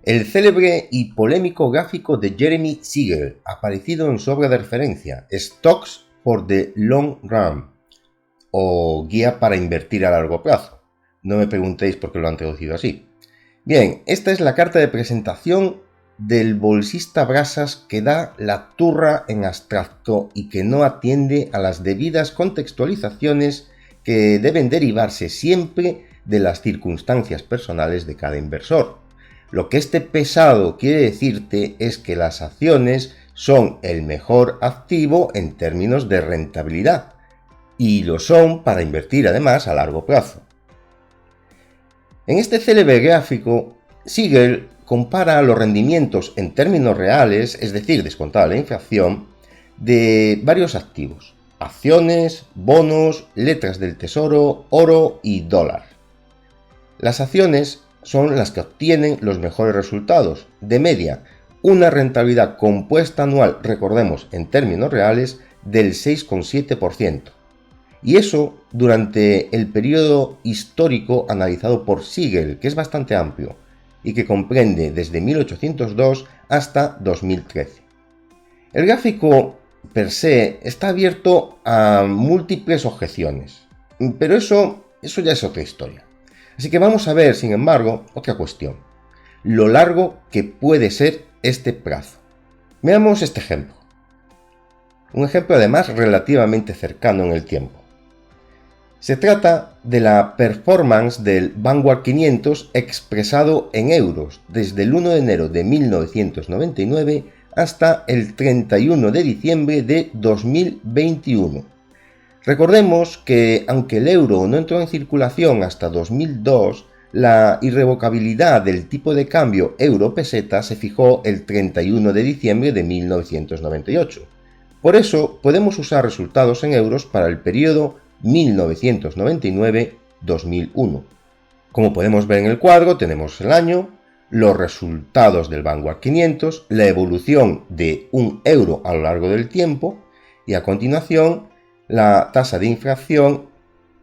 El célebre y polémico gráfico de Jeremy Siegel, aparecido en su obra de referencia Stocks for the Long Run, o Guía para invertir a largo plazo. No me preguntéis por qué lo han traducido así. Bien, esta es la carta de presentación del bolsista Brasas que da la turra en abstracto y que no atiende a las debidas contextualizaciones que deben derivarse siempre de las circunstancias personales de cada inversor. Lo que este pesado quiere decirte es que las acciones son el mejor activo en términos de rentabilidad, y lo son para invertir además a largo plazo. En este célebre gráfico, Siegel compara los rendimientos en términos reales, es decir, descontada la inflación, de varios activos: acciones, bonos, letras del tesoro, oro y dólar. Las acciones son las que obtienen los mejores resultados, de media, una rentabilidad compuesta anual, recordemos, en términos reales, del 6,7%. Y eso durante el periodo histórico analizado por Siegel, que es bastante amplio y que comprende desde 1802 hasta 2013. El gráfico per se está abierto a múltiples objeciones, pero eso ya es otra historia. Así que vamos a ver, sin embargo, otra cuestión: lo largo que puede ser este plazo. Veamos este ejemplo. Un ejemplo además relativamente cercano en el tiempo. Se trata de la performance del Vanguard 500 expresado en euros desde el 1 de enero de 1999 hasta el 31 de diciembre de 2021. Recordemos que, aunque el euro no entró en circulación hasta 2002, la irrevocabilidad del tipo de cambio euro-peseta se fijó el 31 de diciembre de 1998. Por eso podemos usar resultados en euros para el periodo 1999-2001. Como podemos ver en el cuadro, tenemos el año, los resultados del Vanguard 500, la evolución de un euro a lo largo del tiempo y, a continuación, la tasa de inflación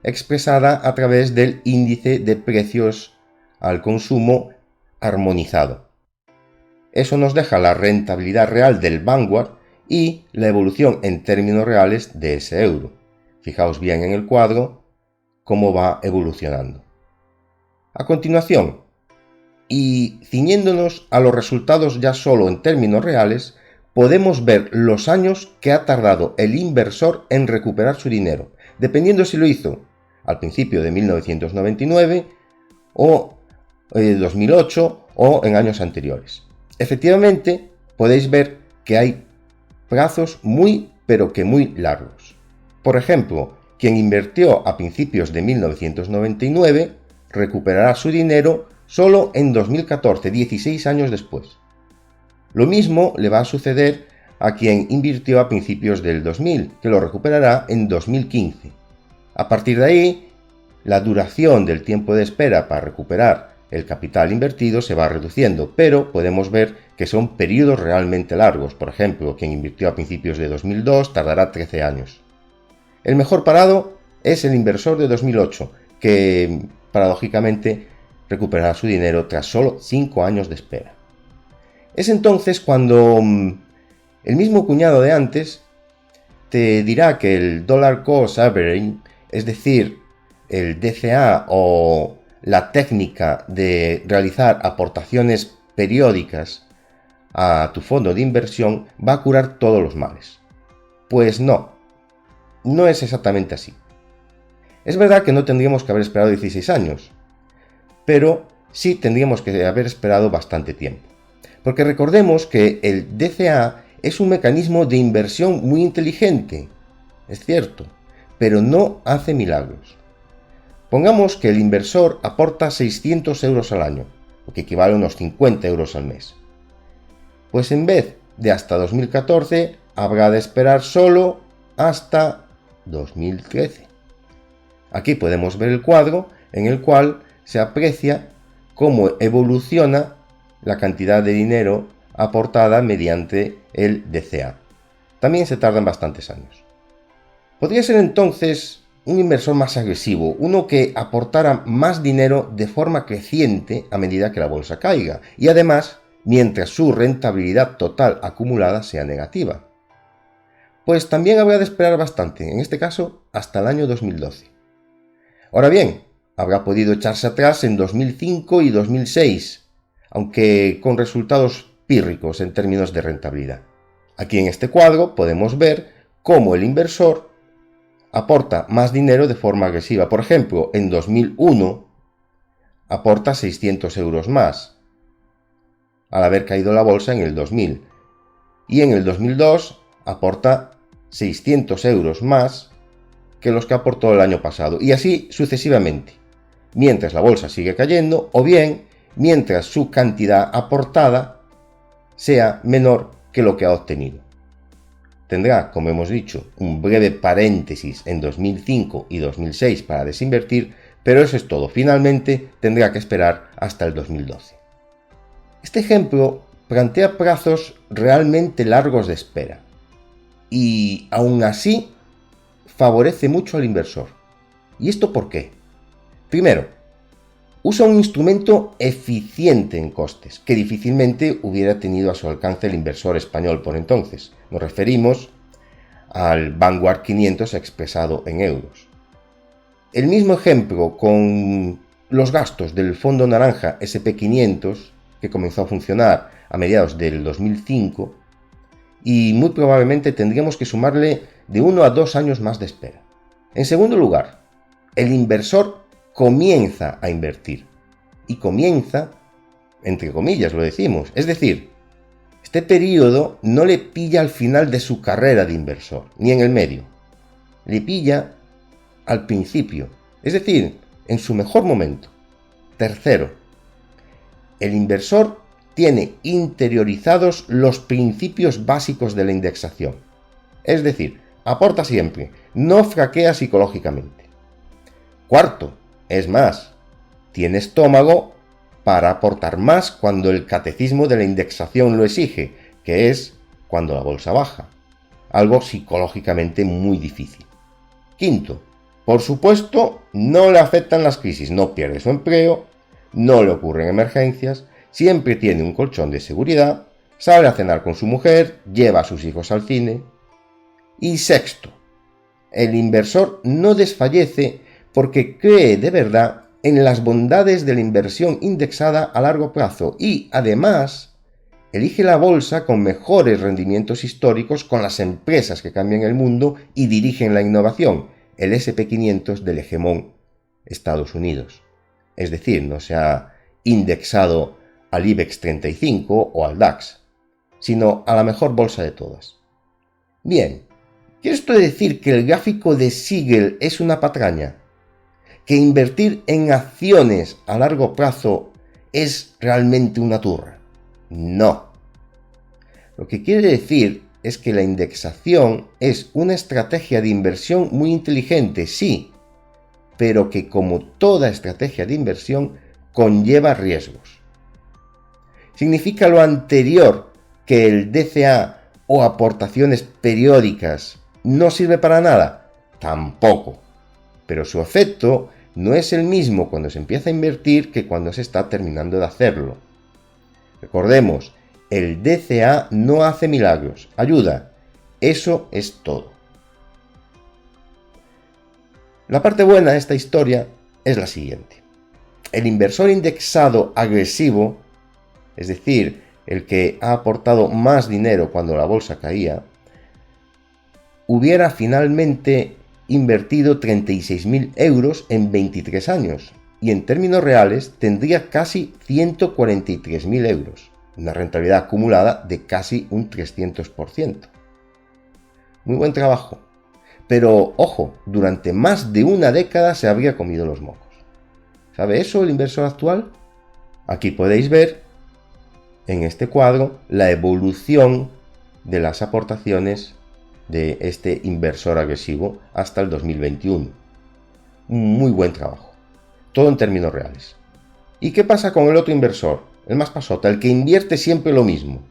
expresada a través del índice de precios al consumo armonizado. Eso nos deja la rentabilidad real del Vanguard y la evolución en términos reales de ese euro. Fijaos bien en el cuadro cómo va evolucionando. A continuación, y ciñéndonos a los resultados ya solo en términos reales, podemos ver los años que ha tardado el inversor en recuperar su dinero, dependiendo si lo hizo al principio de 1999 o 2008 o en años anteriores. Efectivamente, podéis ver que hay plazos muy pero que muy largos. Por ejemplo, quien invirtió a principios de 1999 recuperará su dinero solo en 2014, 16 años después. Lo mismo le va a suceder a quien invirtió a principios del 2000, que lo recuperará en 2015. A partir de ahí, la duración del tiempo de espera para recuperar el capital invertido se va reduciendo, pero podemos ver que son periodos realmente largos. Por ejemplo, quien invirtió a principios de 2002 tardará 13 años. El mejor parado es el inversor de 2008, que paradójicamente recuperará su dinero tras solo 5 años de espera. Es entonces cuando el mismo cuñado de antes te dirá que el Dollar Cost Averaging, es decir, el DCA o la técnica de realizar aportaciones periódicas a tu fondo de inversión, va a curar todos los males. Pues no es exactamente así. Es verdad que no tendríamos que haber esperado 16 años, pero sí tendríamos que haber esperado bastante tiempo. Porque recordemos que el DCA es un mecanismo de inversión muy inteligente, es cierto, pero no hace milagros. Pongamos que el inversor aporta 600 euros al año, lo que equivale a unos 50 euros al mes. Pues en vez de hasta 2014, habrá de esperar solo hasta 2013. Aquí podemos ver el cuadro en el cual se aprecia cómo evoluciona la cantidad de dinero aportada mediante el DCA. También se tardan bastantes años. Podría ser entonces un inversor más agresivo, uno que aportara más dinero de forma creciente a medida que la bolsa caiga, y además mientras su rentabilidad total acumulada sea negativa. Pues también habrá de esperar bastante, en este caso hasta el año 2012. Ahora bien, habrá podido echarse atrás en 2005 y 2006, aunque con resultados pírricos en términos de rentabilidad. Aquí en este cuadro podemos ver cómo el inversor aporta más dinero de forma agresiva. Por ejemplo, en 2001 aporta 600 euros más, al haber caído la bolsa en el 2000. Y en el 2002 aporta 600 euros más que los que aportó el año pasado. Y así sucesivamente, mientras la bolsa sigue cayendo o bien mientras su cantidad aportada sea menor que lo que ha obtenido. Tendrá, como hemos dicho, un breve paréntesis en 2005 y 2006 para desinvertir, pero eso es todo. Finalmente tendrá que esperar hasta el 2012. Este ejemplo plantea plazos realmente largos de espera y aún así favorece mucho al inversor. ¿Y esto por qué? Primero, usa un instrumento eficiente en costes, que difícilmente hubiera tenido a su alcance el inversor español por entonces. Nos referimos al Vanguard 500 expresado en euros. El mismo ejemplo con los gastos del fondo naranja SP500, que comenzó a funcionar a mediados del 2005, y muy probablemente tendríamos que sumarle de 1 a 2 años más de espera. En segundo lugar, el inversor comienza a invertir. Y comienza, entre comillas lo decimos, es decir, este periodo no le pilla al final de su carrera de inversor, ni en el medio. Le pilla al principio, es decir, en su mejor momento. Tercero, el inversor tiene interiorizados los principios básicos de la indexación. Es decir, aporta siempre, no fraquea psicológicamente. Cuarto, es más, tiene estómago para aportar más cuando el catecismo de la indexación lo exige, que es cuando la bolsa baja. Algo psicológicamente muy difícil. Quinto, por supuesto, no le afectan las crisis, no pierde su empleo, no le ocurren emergencias, siempre tiene un colchón de seguridad, sale a cenar con su mujer, lleva a sus hijos al cine. Y sexto, el inversor no desfallece porque cree de verdad en las bondades de la inversión indexada a largo plazo y, además, elige la bolsa con mejores rendimientos históricos con las empresas que cambian el mundo y dirigen la innovación, el SP500 del hegemón Estados Unidos. Es decir, no se ha indexado al IBEX 35 o al DAX, sino a la mejor bolsa de todas. Bien, ¿quiere esto decir que el gráfico de Siegel es una patraña? ¿Que invertir en acciones a largo plazo es realmente una turra? No. Lo que quiere decir es que la indexación es una estrategia de inversión muy inteligente, sí, pero que como toda estrategia de inversión conlleva riesgos. ¿Significa lo anterior que el DCA o aportaciones periódicas no sirve para nada? Tampoco. Pero su efecto no es el mismo cuando se empieza a invertir que cuando se está terminando de hacerlo. Recordemos, el DCA no hace milagros, ayuda. Eso es todo. La parte buena de esta historia es la siguiente. El inversor indexado agresivo, es decir, el que ha aportado más dinero cuando la bolsa caía, hubiera finalmente invertido 36.000 euros en 23 años y en términos reales tendría casi 143.000 euros, una rentabilidad acumulada de casi un 300%. Muy buen trabajo, pero ojo, durante más de una década se habría comido los mocos. ¿Sabe eso el inversor actual? Aquí podéis ver en este cuadro la evolución de las aportaciones de este inversor agresivo hasta el 2021. Un muy buen trabajo. Todo en términos reales. ¿Y qué pasa con el otro inversor? El más pasota, el que invierte siempre lo mismo.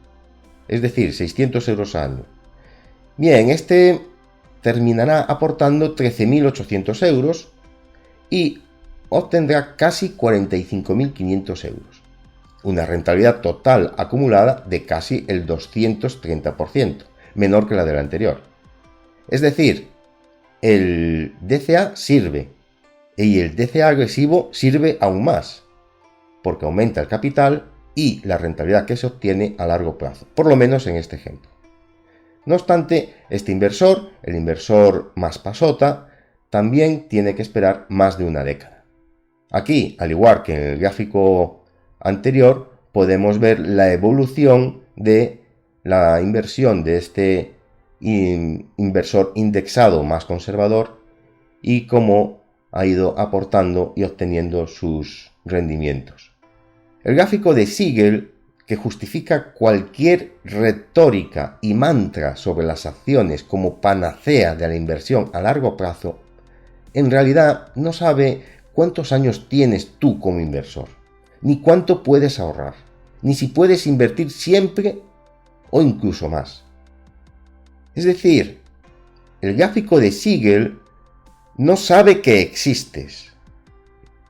Es decir, 600 euros al año. Bien, este terminará aportando 13.800 euros y obtendrá casi 45.500 euros. Una rentabilidad total acumulada de casi el 230%, menor que la del anterior. Es decir, el DCA sirve y el DCA agresivo sirve aún más, porque aumenta el capital y la rentabilidad que se obtiene a largo plazo, por lo menos en este ejemplo. No obstante, este inversor, el inversor más pasota, también tiene que esperar más de una década. Aquí, al igual que en el gráfico anterior, podemos ver la evolución de la inversión de este inversor indexado más conservador y cómo ha ido aportando y obteniendo sus rendimientos. El gráfico de Siegel, que justifica cualquier retórica y mantra sobre las acciones como panacea de la inversión a largo plazo, en realidad no sabe cuántos años tienes tú como inversor, ni cuánto puedes ahorrar, ni si puedes invertir siempre o incluso más. Es decir, el gráfico de Siegel no sabe que existes.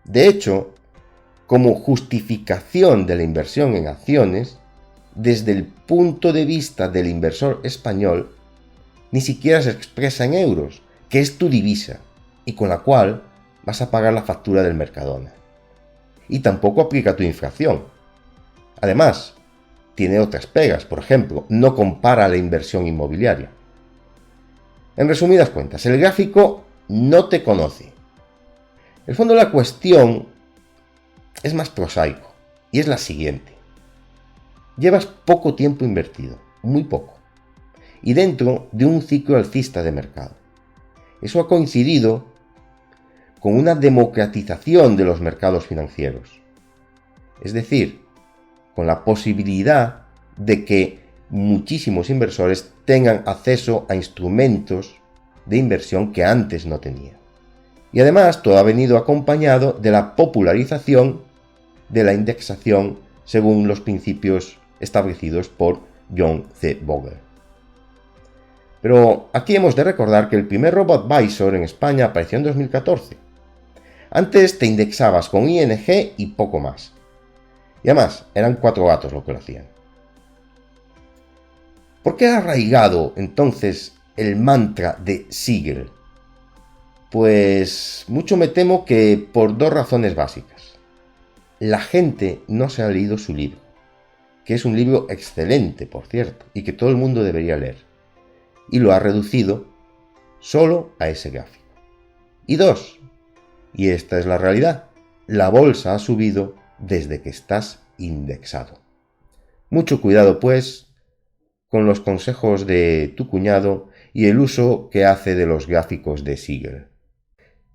De hecho, como justificación de la inversión en acciones, desde el punto de vista del inversor español, ni siquiera se expresa en euros, que es tu divisa, y con la cual vas a pagar la factura del Mercadona. Y tampoco aplica tu inflación. Además, tiene otras pegas, por ejemplo, no compara la inversión inmobiliaria. En resumidas cuentas, el gráfico no te conoce. El fondo de la cuestión es más prosaico y es la siguiente. Llevas poco tiempo invertido, muy poco, y dentro de un ciclo alcista de mercado. Eso ha coincidido con una democratización de los mercados financieros, es decir, con la posibilidad de que muchísimos inversores tengan acceso a instrumentos de inversión que antes no tenían. Y además todo ha venido acompañado de la popularización de la indexación según los principios establecidos por John C. Bogle. Pero aquí hemos de recordar que el primer robo-advisor en España apareció en 2014. Antes te indexabas con ING y poco más. Y además, eran 4 gatos lo que lo hacían. ¿Por qué ha arraigado entonces el mantra de Siegel? Pues mucho me temo que por 2 razones básicas. La gente no se ha leído su libro, que es un libro excelente, por cierto, y que todo el mundo debería leer, y lo ha reducido solo a ese gráfico. Y 2, y esta es la realidad, la bolsa ha subido desde que estás indexado. Mucho cuidado, pues, con los consejos de tu cuñado y el uso que hace de los gráficos de Siegel.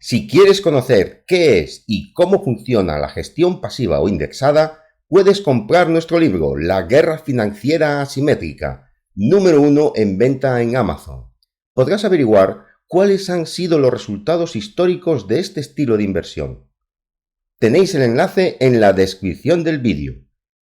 Si quieres conocer qué es y cómo funciona la gestión pasiva o indexada, puedes comprar nuestro libro La Guerra Financiera Asimétrica, número 1 en venta en Amazon. Podrás averiguar cuáles han sido los resultados históricos de este estilo de inversión. Tenéis el enlace en la descripción del vídeo.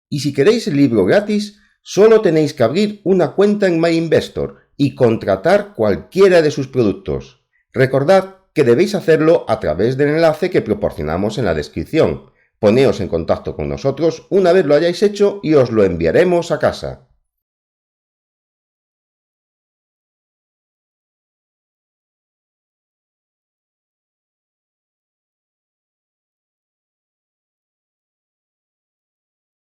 Y si queréis el libro gratis, solo tenéis que abrir una cuenta en MyInvestor y contratar cualquiera de sus productos. Recordad que debéis hacerlo a través del enlace que proporcionamos en la descripción. Poneos en contacto con nosotros una vez lo hayáis hecho y os lo enviaremos a casa.